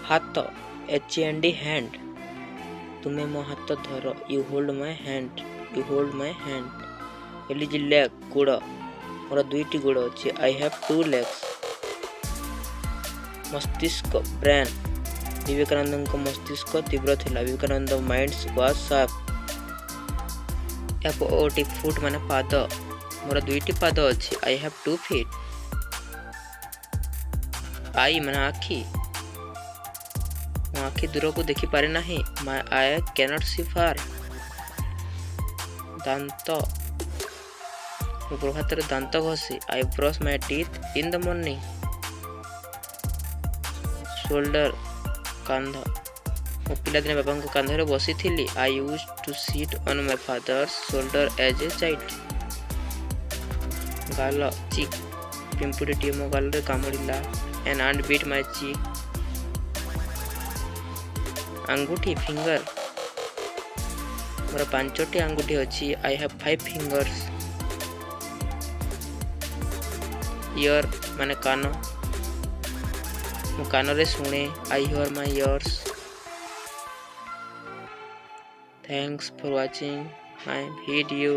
हाथ HAND hand, तुमे मो हाथ धर, you hold my hand, you hold my hand. एलिज लेग गोड़, मोर दुईटी गोड़ अच्छी, आई हैव टू लेग्स। मस्तिष्क ब्रेन, विवेकानंद मस्तिष्क तीव्र थिला, Vivekananda minds was sharp. FOOT foot माने पाद, मोर दुईटी पाद अच्छी, I have two feet. Eye माने आखि, मो आखि दूर को देखी पारे नाही, माय आई कैनॉट सी फार। दांत, मो प्रभात दांत घसी, I brush my teeth in the morning. Shoulder, कांध, मो पिलादिने बाबा कांधरे बसी थिली, I used to sit on my father's shoulder as a child. गाल, चीक, पिंपुड़ीटी मो गाल रे कामुड़िला, an ant bit my cheek. अंगूठी, फिंगर, मोर 5टी अंगूठी अच्छी, आई हैव 5 फिंगर्स। ईयर माने कान, मो कान रे सुने, I hear my years. Thanks for watching my video.